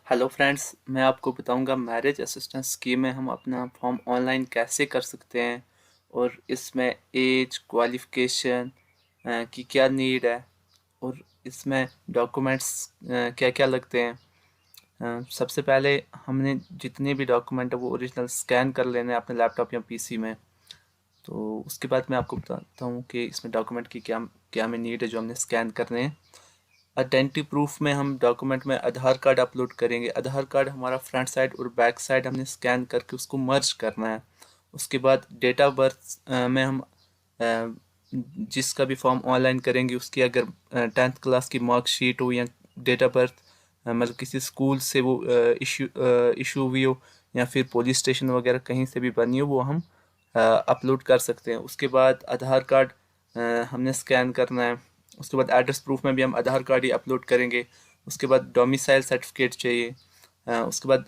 Hello friends, मैं आपको बताऊंगा मैरिज असिस्टेंस स्कीम में हम अपना फॉर्म ऑनलाइन कैसे कर सकते हैं और इसमें एज क्वालिफ़िकेशन की क्या नीड है और इसमें डॉक्यूमेंट्स क्या क्या लगते हैं। सबसे पहले हमने जितने भी डॉक्यूमेंट है वो ओरिजिनल स्कैन कर लेने हैं अपने लैपटॉप या पीसी में। तो उसके बाद मैं आपको बताता हूँ कि इसमें डॉक्यूमेंट की क्या क्या हमें नीड है जो हमने स्कैन करने हैं। आइडेंटिटी प्रूफ में हम डॉक्यूमेंट में आधार कार्ड अपलोड करेंगे। आधार कार्ड हमारा फ्रंट साइड और बैक साइड हमने स्कैन करके उसको मर्ज करना है। उसके बाद डेट ऑफ बर्थ में हम जिसका भी फॉर्म ऑनलाइन करेंगे उसकी अगर 10th क्लास की मार्कशीट हो या डेट ऑफ बर्थ मतलब किसी स्कूल से वो इशू हुई हो या फिर पुलिस स्टेशन वगैरह कहीं से भी बनी हो वो हम अपलोड कर सकते हैं। उसके बाद आधार कार्ड हमने स्कैन करना है। उसके बाद एड्रेस प्रूफ में भी हम आधार कार्ड ही अपलोड करेंगे। उसके बाद डोमिसाइल सर्टिफिकेट चाहिए। उसके बाद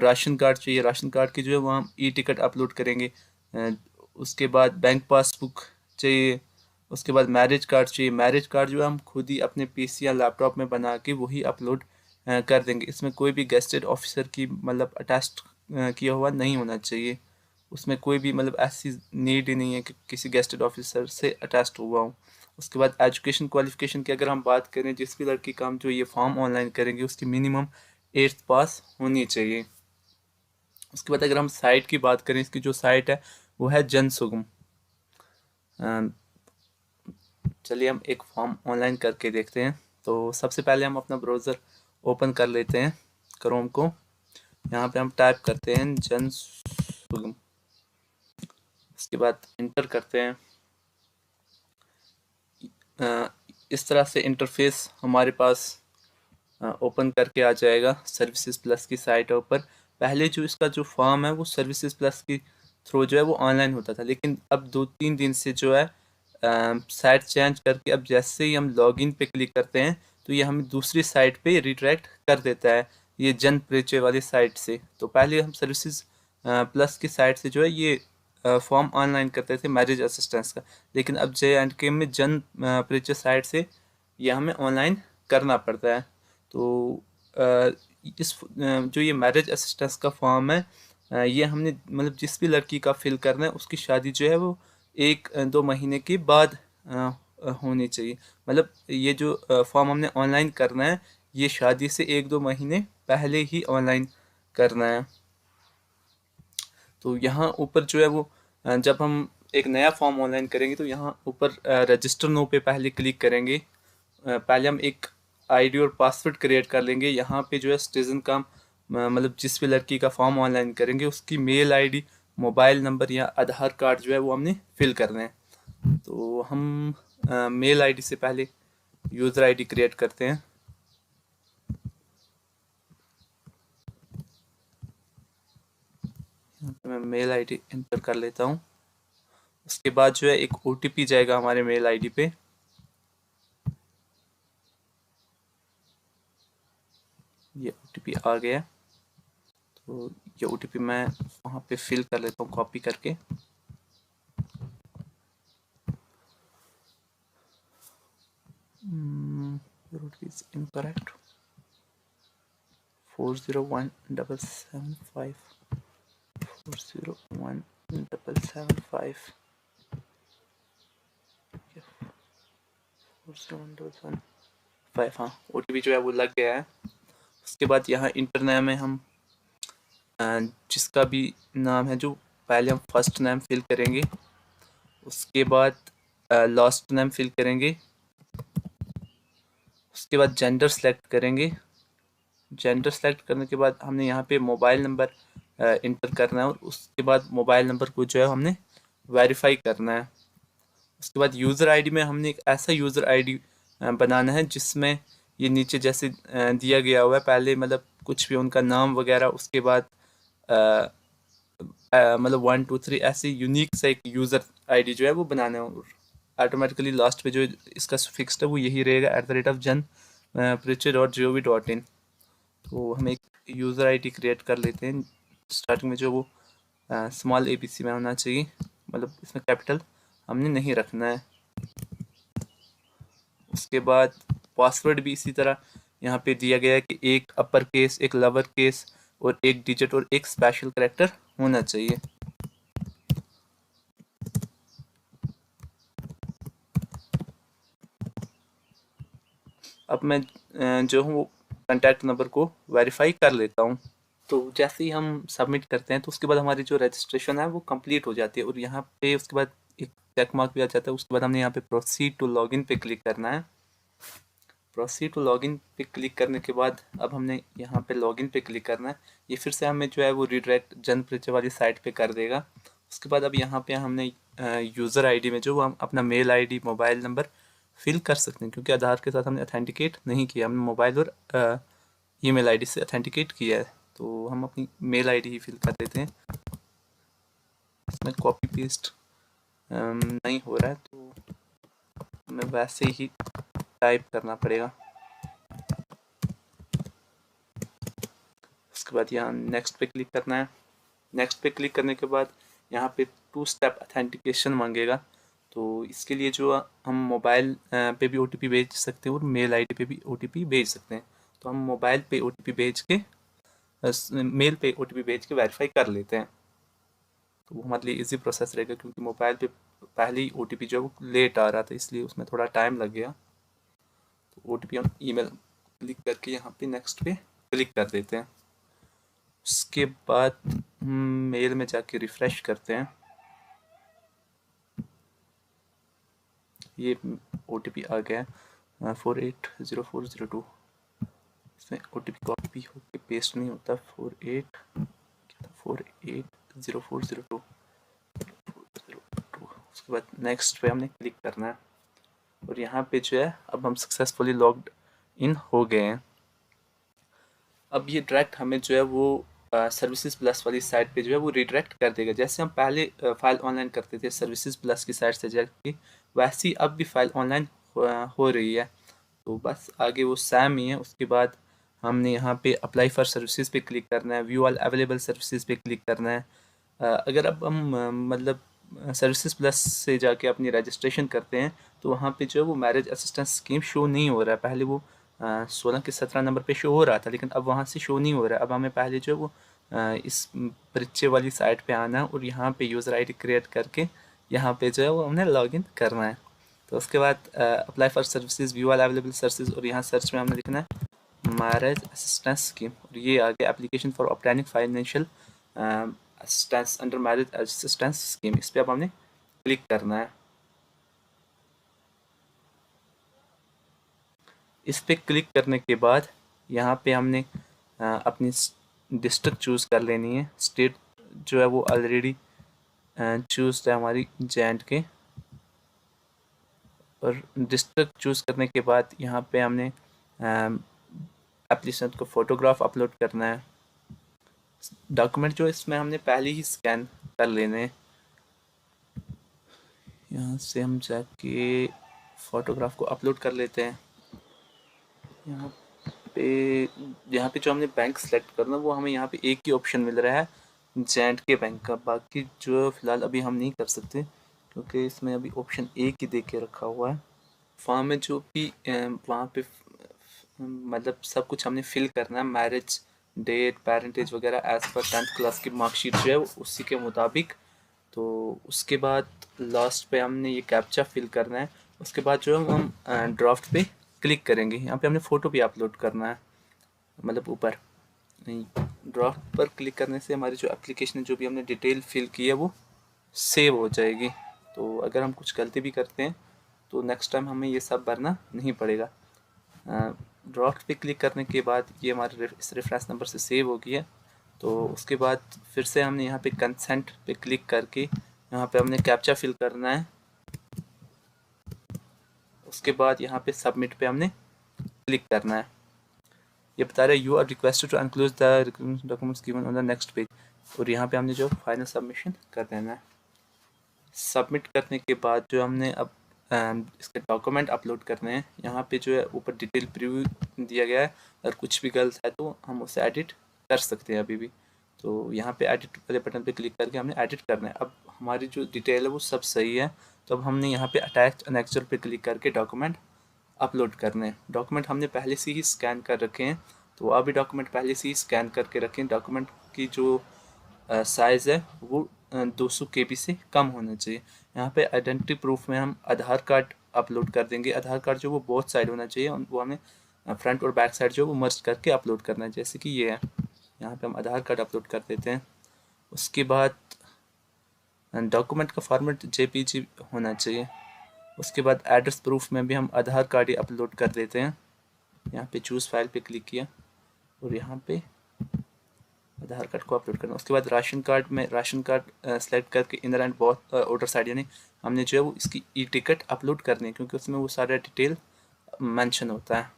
राशन कार्ड चाहिए। राशन कार्ड की जो है वो हम ई टिकट अपलोड करेंगे। उसके बाद बैंक पासबुक चाहिए। उसके बाद मैरिज कार्ड चाहिए। मैरिज कार्ड जो है हम खुद ही अपने पीसी या लैपटॉप में बना के वही अपलोड कर देंगे। इसमें कोई भी गेस्टेड ऑफिसर की मतलब अटैच्ड किया हुआ नहीं होना चाहिए। उसमें कोई भी मतलब ऐसी नीड ही नहीं है कि किसी गेस्टेड ऑफिसर से अटैच्ड हुआ हो। उसके बाद एजुकेशन क्वालिफिकेशन की अगर हम बात करें, जिस भी लड़की का हम जो ये फॉर्म ऑनलाइन करेंगे उसकी मिनिमम 8th पास होनी चाहिए। उसके बाद अगर हम साइट की बात करें, इसकी जो साइट है वो है जन सुगम। चलिए हम एक फॉर्म ऑनलाइन करके देखते हैं। तो सबसे पहले हम अपना ब्राउज़र ओपन कर लेते हैं, क्रोम को। यहाँ पे हम टाइप करते हैं जन सुगम। उसके बाद इंटर करते हैं। इस तरह से इंटरफेस हमारे पास ओपन करके आ जाएगा। सर्विसेज प्लस की साइट है ऊपर। पहले जो इसका जो फॉर्म है वो सर्विसेज प्लस की थ्रू जो है वो ऑनलाइन होता था, लेकिन अब 2-3 दिन से जो है साइट चेंज करके अब जैसे ही हम लॉगिन पे क्लिक करते हैं तो ये हमें दूसरी साइट पे रिडायरेक्ट कर देता है, ये जन परिचय वाली साइट से। तो पहले हम सर्विसेज प्लस की साइट से जो है ये फॉर्म ऑनलाइन करते थे मैरिज असिस्टेंस का, लेकिन अब JNK में जन परिचय साइट से ये हमें ऑनलाइन करना पड़ता है। तो जो ये मैरिज असिस्टेंस का फॉर्म है, ये हमने मतलब जिस भी लड़की का फिल करना है उसकी शादी जो है वो 1-2 महीने के बाद होनी चाहिए। मतलब ये जो फॉर्म हमने ऑनलाइन करना है ये शादी से 1-2 महीने पहले ही ऑनलाइन करना है। तो यहाँ ऊपर जो है वो जब हम एक नया फॉर्म ऑनलाइन करेंगे तो यहाँ ऊपर रजिस्टर नो पे पहले क्लिक करेंगे। पहले हम एक आईडी और पासवर्ड क्रिएट कर लेंगे। यहाँ पे जो है सिटीज़न का मतलब जिस भी लड़की का फॉर्म ऑनलाइन करेंगे उसकी मेल आईडी, मोबाइल नंबर या आधार कार्ड जो है वो हमने फिल करना है। तो हम मेल आईडी से पहले यूज़र आईडी क्रिएट करते हैं। यहाँ पे मैं मेल आईडी एंटर कर लेता हूँ। उसके बाद जो है एक ओटीपी जाएगा हमारे मेल आईडी पे। ये ओटीपी आ गया। तो ये ओटीपी मैं वहाँ पे फिल कर लेता हूँ कॉपी करके। Your OTP is incorrect. 401775 401775 40715। हाँ, ओटीपी जो है वो लग गया है। उसके बाद यहाँ इंटर नेम में हम जिसका भी नाम है, जो पहले हम फर्स्ट नेम फिल करेंगे, उसके बाद लास्ट नेम फिल करेंगे, उसके बाद जेंडर सेलेक्ट करेंगे। जेंडर सेलेक्ट करने के बाद हमने यहाँ पे मोबाइल नंबर इंटर करना है और उसके बाद मोबाइल नंबर को जो है हमने वेरीफाई करना है। उसके बाद यूज़र आईडी में हमने एक ऐसा यूज़र आईडी बनाना है जिसमें ये नीचे जैसे दिया गया हुआ है, पहले मतलब कुछ भी उनका नाम वगैरह, उसके बाद मतलब 1 2 3 ऐसे यूनिक सा एक यूज़र आईडी जो है वो बनाना है। और ऑटोमेटिकली लास्ट पे जो इसका फिक्स्ड है वो यही रहेगा @jan.prichya.gov.in। तो हम एक यूज़र आईडी क्रिएट कर लेते हैं। स्टार्टिंग में जो वो स्मॉल ABC में होना चाहिए, मतलब इसमें कैपिटल हमने नहीं रखना है। उसके बाद पासवर्ड भी इसी तरह यहाँ पे दिया गया है कि एक अपर केस, एक लोअर केस और एक डिजिट और एक स्पेशल कैरेक्टर होना चाहिए। अब मैं जो हूँ वो कॉन्टैक्ट नंबर को वेरीफाई कर लेता हूँ। तो जैसे ही हम सबमिट करते हैं तो उसके बाद हमारी जो रजिस्ट्रेशन है वो कंप्लीट हो जाती है और यहाँ पे उसके बाद एक चेक मार्क भी आ जाता है। उसके बाद हमने यहाँ पे प्रोसीड टू लॉगिन पे क्लिक करना है। प्रोसीड टू लॉगिन पे क्लिक करने के बाद अब हमने यहाँ पे लॉगिन पे क्लिक करना है। ये फिर से हमें जो है वो रिडायरेक्ट जन परिचय वाली साइट पे कर देगा। उसके बाद अब यहाँ पे हमने यूज़र आईडी में जो हम अपना mail ID, mobile number fill कर सकते हैं, क्योंकि आधार के साथ हमने अथेंटिकेट नहीं किया, हमने मोबाइल और ईमेल आईडी से अथेंटिकेट किया है। तो हम अपनी मेल आईडी ही फिल कर देते हैं। इसमें कॉपी पेस्ट नहीं हो रहा है तो हमें वैसे ही टाइप करना पड़ेगा। उसके बाद यहाँ नेक्स्ट पे क्लिक करना है। नेक्स्ट पे क्लिक करने के बाद यहाँ पे 2 स्टेप अथेंटिकेशन मांगेगा। तो इसके लिए जो हम मोबाइल पे भी OTP भेज सकते हैं और मेल आईडी पे भी OTP भेज सकते हैं। तो हम मोबाइल पे OTP भेज के मेल पे OTP भेज के वेरीफाई कर लेते हैं। तो वो हमारे लिए इजी प्रोसेस रहेगा, क्योंकि मोबाइल पे पहले ही OTP जो है वो लेट आ रहा था, इसलिए उसमें थोड़ा टाइम लग गया। तो OTP हम ईमेल क्लिक करके यहाँ पे नेक्स्ट पे क्लिक कर देते हैं। उसके बाद मेल में जाके रिफ़्रेश करते हैं। ये OTP आ गया है 480402। इसमें OTP कॉपी होकर पेस्ट नहीं होता। 480402। उसके बाद नेक्स्ट पे हमने क्लिक करना है और यहाँ पे जो है अब हम सक्सेसफुली लॉग्ड इन हो गए हैं। अब ये डायरेक्ट हमें जो है वो सर्विसेज प्लस वाली साइट पे जो है वो रिडायरेक्ट कर देगा। जैसे हम पहले फाइल ऑनलाइन करते थे सर्विसेज प्लस की साइट से जाके, वैसी अब भी फाइल ऑनलाइन हो रही है। तो बस आगे वो सेम ही है। उसके बाद हमने यहाँ पे अप्लाई फॉर सर्विसेज पे क्लिक करना है, व्यू ऑल अवेलेबल सर्विसेज पे क्लिक करना है। अगर अब हम मतलब सर्विसेज प्लस से जाके अपनी रजिस्ट्रेशन करते हैं तो वहाँ पे जो है वो मैरिज असिस्टेंस स्कीम शो नहीं हो रहा है। पहले वो 16 के 17 नंबर पे शो हो रहा था, लेकिन अब वहाँ से शो नहीं हो रहा है। अब हमें पहले जो है वो इस परिचय वाली साइट पे आना है और यहाँ पे यूज़र आईडी क्रिएट करके यहाँ पे जो है वो हमने लॉगिन करना है। तो उसके बाद apply for services, view all available services और यहाँ सर्च में हमने लिखना है मैरिज असिस्टेंस स्कीम और ये आगे application for obtaining financial assistance under marriage assistance scheme, इस पर अब हमने क्लिक करना है। इस पर क्लिक करने के बाद यहाँ पे हमने अपनी डिस्ट्रिक्ट चूज़ कर लेनी है। स्टेट जो है वो ऑलरेडी चूज़ है हमारी J&K, और डिस्ट्रिक्ट चूज़ करने के बाद यहाँ पे हमने एप्लीकेशन को फ़ोटोग्राफ अपलोड करना है। डॉक्यूमेंट जो इसमें हमने पहले ही स्कैन कर लेने हैं। यहाँ से हम जाके फ़ोटोग्राफ को अपलोड कर लेते हैं। यहाँ पे यहाँ पे जो हमने बैंक सेलेक्ट करना वो हमें यहाँ पे एक ही ऑप्शन मिल रहा है J&K बैंक का। बाकी जो फ़िलहाल अभी हम नहीं कर सकते, क्योंकि इसमें अभी ऑप्शन एक ही दे के रखा हुआ है। फॉर्म में जो भी वहाँ पे मतलब सब कुछ हमने फिल करना है, मैरिज डेट, पेरेंटेज वगैरह एज़ पर 10th क्लास की मार्कशीट जो है उसी के मुताबिक। तो उसके बाद लास्ट पे हमने ये कैप्चा फिल करना है। उसके बाद जो है हम ड्राफ्ट पे क्लिक करेंगे। यहाँ पे हमने फ़ोटो भी अपलोड करना है, मतलब ऊपर नहीं। ड्राफ्ट पर क्लिक करने से हमारी जो एप्लीकेशन जो भी हमने डिटेल फिल की है वो सेव हो जाएगी। तो अगर हम कुछ गलती भी करते हैं तो नेक्स्ट टाइम हमें ये सब भरना नहीं पड़ेगा। ड्राफ्ट पे क्लिक करने के बाद ये हमारे इस रेफरेंस नंबर से सेव हो गई है। तो उसके बाद फिर से हमने यहाँ पे कंसेंट पे क्लिक करके यहाँ पे हमने कैप्चा फिल करना है। उसके बाद यहाँ पे सबमिट पे हमने क्लिक करना है। ये बता रहा है you are requested to enclose the documents given on the next page, और यहाँ पे हमने जो फाइनल सबमिशन कर देना है। सबमिट करने के बाद जो हमने अब इसके डॉक्यूमेंट अपलोड करने हैं। यहाँ पे जो है ऊपर डिटेल प्रीव्यू दिया गया है, अगर कुछ भी गलत है तो हम उसे एडिट कर सकते हैं अभी भी। तो यहाँ पे एडिट वाले बटन पे क्लिक करके हमने एडिट करना है। अब हमारी जो डिटेल है वो सब सही है, तो अब हमने यहाँ पे अटैच एनेक्चर पे क्लिक करके डॉक्यूमेंट अपलोड करने हैं। डॉक्यूमेंट हमने पहले से ही स्कैन कर रखे हैं, तो आप भी डॉक्यूमेंट पहले से ही स्कैन करके रखें। डॉक्यूमेंट की जो साइज़ है वो 200 KB से कम होना चाहिए। यहाँ पे आइडेंटिटी प्रूफ में हम आधार कार्ड अपलोड कर देंगे। आधार कार्ड जो वो बोथ साइड होना चाहिए, वो हमें फ्रंट और बैक साइड जो वो मर्ज करके अपलोड करना है, जैसे कि ये है। यहाँ पे हम आधार कार्ड अपलोड कर देते हैं। उसके बाद डॉक्यूमेंट का फॉर्मेट JPG होना चाहिए। उसके बाद एड्रेस प्रूफ में भी हम आधार कार्ड ही अपलोड कर देते हैं। यहाँ पे चूज़ फाइल पे क्लिक किया और यहाँ पे आधार कार्ड को अपलोड करना। उसके बाद राशन कार्ड में राशन कार्ड सेलेक्ट करके inner and both voter side, यानी हमने जो है वो इसकी टिकट अपलोड करनी है, क्योंकि उसमें वो सारा डिटेल मेंशन होता है।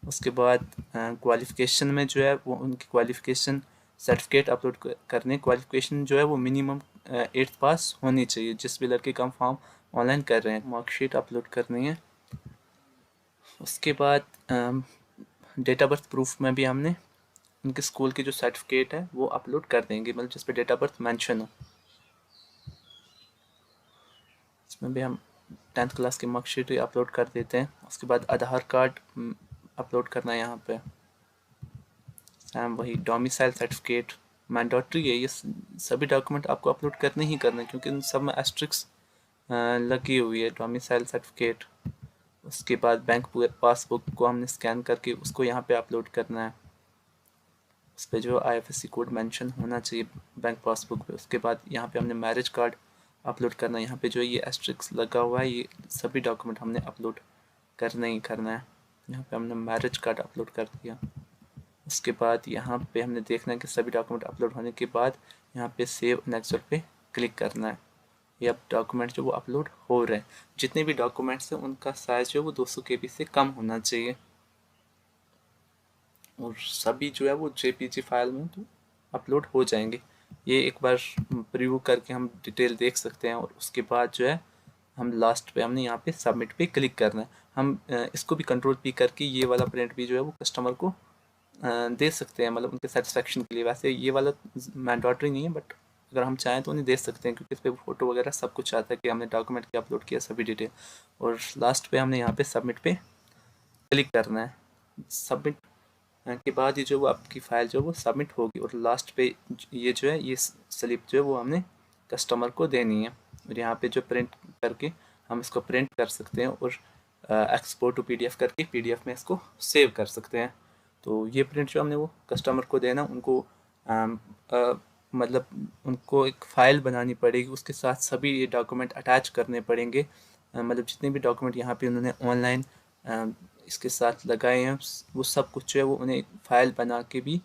उसके बाद क्वालिफ़िकेशन में जो है वो उनकी क्वालिफ़िकेशन सर्टिफिकेट अपलोड करने। क्वालिफ़िकेशन जो है वो मिनिमम 8th पास होनी चाहिए, जिस भी लड़के का हम फॉर्म ऑनलाइन कर रहे हैं। मार्कशीट अपलोड करनी है। उसके बाद डेट ऑफ बर्थ प्रूफ में भी हमने उनके स्कूल की जो सर्टिफिकेट है वो अपलोड कर देंगे, मतलब जिस पे डेट ऑफ बर्थ मेंशन हो। इसमें भी हम 10th क्लास की मार्कशीट अपलोड कर देते हैं। उसके बाद आधार कार्ड अपलोड करना है। यहाँ पे सेम वही डोमिसाइल सर्टिफिकेट मैंडेटरी है। ये सभी डॉक्यूमेंट आपको अपलोड करने ही करने, क्योंकि इन सब में एस्ट्रिक्स लगी हुई है। डोमिसाइल सर्टिफिकेट, उसके बाद बैंक पासबुक को हमने स्कैन करके उसको यहाँ पे अपलोड करना है। उस पर जो IFSC कोड मेंशन होना चाहिए बैंक पासबुक पे। उसके बाद यहाँ पे हमने मैरिज कार्ड अपलोड करना है। यहाँ पे जो ये एस्ट्रिक्स लगा हुआ है, ये सभी डॉक्यूमेंट हमने अपलोड करना ही करना है। यहाँ पे हमने मैरिज कार्ड अपलोड कर दिया। उसके बाद यहाँ पे हमने देखना है कि सभी डॉक्यूमेंट अपलोड होने के बाद यहाँ पे सेव नेक्स्ट पे क्लिक करना है। ये अब डॉक्यूमेंट जो वो अपलोड हो रहे हैं। जितने भी डॉक्यूमेंट्स हैं उनका साइज जो है वो 200 KB से कम होना चाहिए, और सभी जो है वो JPG फाइल में तो अपलोड हो जाएंगे। ये एक बार प्रीव्यू करके हम डिटेल देख सकते हैं। और उसके बाद जो है हम लास्ट पे हमने यहाँ पे सबमिट पे क्लिक करना है। हम इसको भी Ctrl+P करके ये वाला प्रिंट भी जो है वो कस्टमर को दे सकते हैं, मतलब उनके सेटिस्फेक्शन के लिए। वैसे ये वाला मैंडेटरी नहीं है, बट अगर हम चाहें तो उन्हें दे सकते हैं, क्योंकि इस पर फोटो वगैरह सब कुछ आता है कि हमने डॉक्यूमेंट क्या अपलोड किया, सभी डिटेल। और लास्ट पे हमने यहाँ पे सबमिट पे क्लिक करना है। सबमिट के बाद ये जो वो आपकी फ़ाइल जो वो सबमिट होगी, और लास्ट पे ये जो है ये स्लिप जो है वो हमने कस्टमर को देनी है। और यहाँ पे जो प्रिंट करके हम इसको प्रिंट कर सकते हैं और एक्सपोर्ट टू PDF करके PDF में इसको सेव कर सकते हैं। तो ये प्रिंट जो हमने वो कस्टमर को देना, उनको मतलब उनको एक फ़ाइल बनानी पड़ेगी, उसके साथ सभी ये डॉक्यूमेंट अटैच करने पड़ेंगे। मतलब जितने भी डॉक्यूमेंट यहाँ पे उन्होंने ऑनलाइन इसके साथ लगाए हैं, वो सब कुछ जो है वो उन्हें एक फ़ाइल बना के भी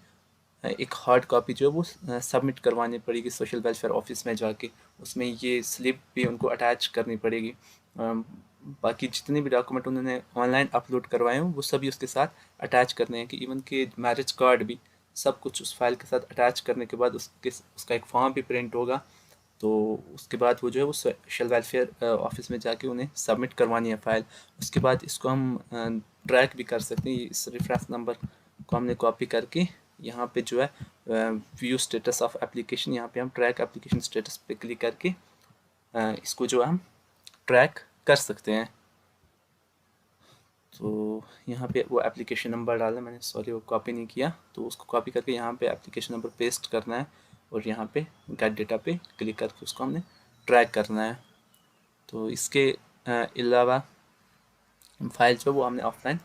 एक हार्ड कॉपी जो है वो सबमिट करवानी पड़ेगी सोशल वेलफेयर ऑफिस में जाके। उसमें ये स्लिप भी उनको अटैच करनी पड़ेगी। बाकी जितने भी डॉक्यूमेंट उन्होंने ऑनलाइन अपलोड करवाए हैं वो सभी उसके साथ अटैच करने हैं, कि इवन के मैरिज कार्ड भी सब कुछ उस फाइल के साथ अटैच करने के बाद उसका एक फॉर्म भी प्रिंट होगा। तो उसके बाद वो जो है वो सोशल वेलफेयर ऑफिस में जाके उन्हें सबमिट करवानी है फ़ाइल। उसके बाद इसको हम ट्रैक भी कर सकते हैं। इस रेफरेंस नंबर को हमने कॉपी करके यहाँ पे जो है व्यू स्टेटस ऑफ एप्लीकेशन, यहाँ पे हम ट्रैक एप्लीकेशन स्टेटस पे क्लिक करके इसको जो हम ट्रैक कर सकते हैं। तो यहाँ पे वो एप्लीकेशन नंबर डालना, मैंने सॉरी वो कॉपी नहीं किया, तो उसको कॉपी करके यहाँ पे एप्लीकेशन नंबर पेस्ट करना है और यहाँ पे गेट डेटा पे क्लिक करके उसको हमने ट्रैक करना है। तो इसके अलावा फाइल जो वो हमने ऑफलाइन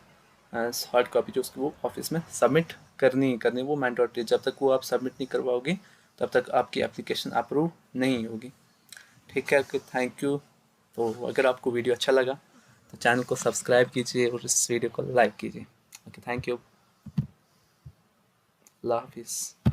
हार्ड कॉपी जो उसकी वो ऑफिस में सबमिट करनी ही करनी, वो मैंडेटरी। जब तक वो आप सबमिट नहीं करवाओगे तब तक आपकी एप्लीकेशन अप्रूव नहीं होगी। ठीक है, थैंक यू। तो अगर आपको वीडियो अच्छा लगा तो चैनल को सब्सक्राइब कीजिए और इस वीडियो को लाइक कीजिए। Okay, thank you. अल्लाह हाफिज़।